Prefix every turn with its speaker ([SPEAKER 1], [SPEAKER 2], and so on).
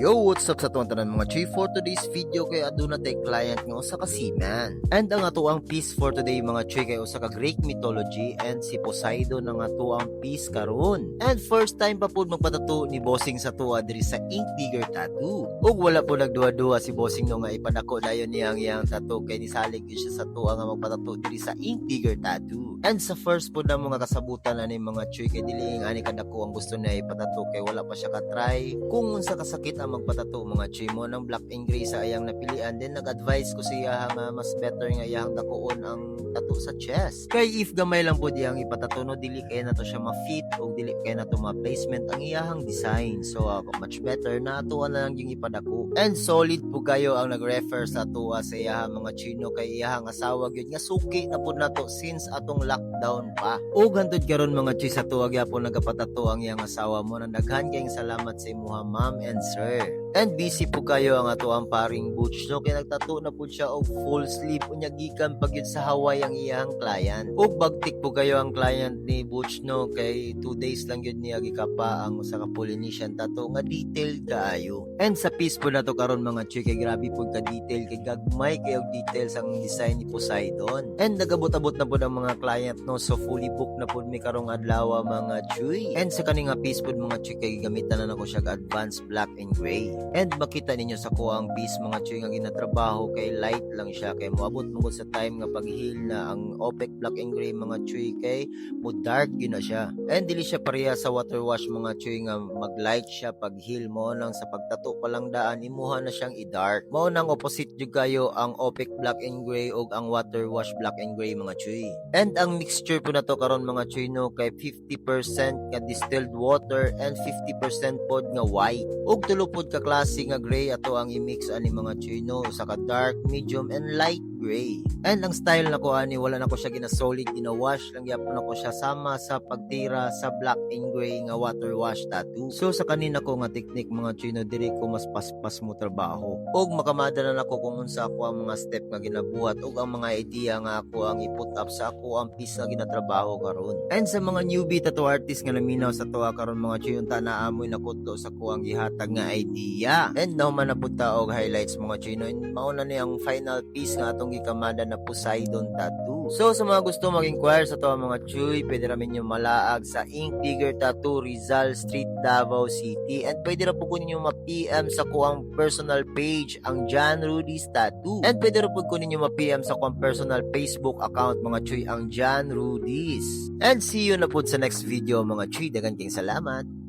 [SPEAKER 1] Yo, what's up sa tuwang tanan mga Chuy? For today's video kay aduna tay client nga usa ka seaman. And ang atuang piece for today mga Chuy kay usa ka Greek mythology and si Poseidon ang atuang piece karon. And first time pa pud magpatato ni bossing sa tuwa diri sa Ink Digger Tattoo. Ug wala po nagduwa-duwa si bossing no nga ipadako dayon niyang iyang tattoo kay nisalig gyud siya sa tuwa nga magpatato diri sa Ink Digger Tattoo. And sa first po na mga kasabutan ani mga Chuy kay dili ani kadako ang gusto niya ipatato kay wala pa siya ka-try kung unsa kasakit ang magpatato mga Chuy mo ng black and gray sa ayang napilian. Then nag-advise ko siya nga mas better nga iyang dakuon ang tattoo sa chest kay if gamay lang po diyang ipatato no dili kay nato siya ma-fit o dili kay nato ma-placement ang iyang design. So much better na atuan na lang yung ipadako. And solid po kayo ang nag-refer sa tuwa sa iyang mga Chino kay iyang asawa gyud nga suki na po nato since atong lockdown pa. Ug hantod karon mga Chuy sa tuwa gyapon nagapatato ang iyang asawa mo. Nagdaghan kayong salamat sa imuha ma'am and sir. And busy po kayo ang ato ang paring Butch no kay nagtato na po siya og full sleeve unya gikan pag yun sa Hawaii ang iyang client. Ug bagtik po kayo ang client ni Butch no kay 2 days lang yun niya gikapa ang usa ka Polynesian tattoo nga detailed kaayo. And sa piece po na to karon mga Chuy kay grabe po ka detail kay gagmay kay og details ang design ni Poseidon. And nagabot-abot na po ang mga client no so fully booked na po mi karong adlaw mga Chuy. And sa kaning piece po mga Chuy kay gamitan na nako siya ga advanced black and gray. And makita ninyo sa kuang piece mga Chuy nga ginatrabaho kay light lang siya kay moabot mo sa time nga pag-heal na ang OPEC black and gray mga Chuy kay mo dark yun na siya. And dili siya pareha sa water wash mga Chuy nga mag-light siya pag-heal mo nang sa pagtato pa lang daan imuha na siyang i-dark. Mao nang opposite jud kayo ang OPEC black and gray ug ang water wash black and gray mga Chuy. And ang mixture po na to karon mga Chuy no kay 50% nga distilled water and 50% pod nga white. Ug tulo pod ka klase nga gray ato ang i-mix ani mga Chuy no sa ka dark, medium and light gray. And ang style na ko ani wala na ko siya gina-solid gina-wash lang gyapon ako siya sama sa pagtira sa black and gray nga water wash tattoo. So sa kanina ko nga technique mga Chuy no diri ko mas paspas mo trabaho. Ug makamada na nako kung unsa ako ang mga step nga ginabuhat ug ang mga idea nga ako ang i-put up sa ako ang piece nga ginatrabaho karon. And sa mga newbie tattoo artist nga naminaw sa tuwa karon mga Chuy unta na amoy nakudlo sa ko ang gihatag nga idea. And nahuman na pud ta og highlights mga Chuy no mao na ni ang final piece nga atong gikamada na Poseidon tattoo. So sa mga gusto mag-inquire sa tuwa mga Chuy, pwede ra ninyo malaag sa Ink Digger Tattoo Rizal Street, Davao City. And pwede ra po kunin ninyo ma-PM sa kuang personal page ang John Rudy's Tattoo. And pwede ra po kunin ninyo ma-PM sa kuang personal Facebook account mga Chuy ang John Rudy's. And see you na po sa next video mga Chuy. Daghang kayong salamat.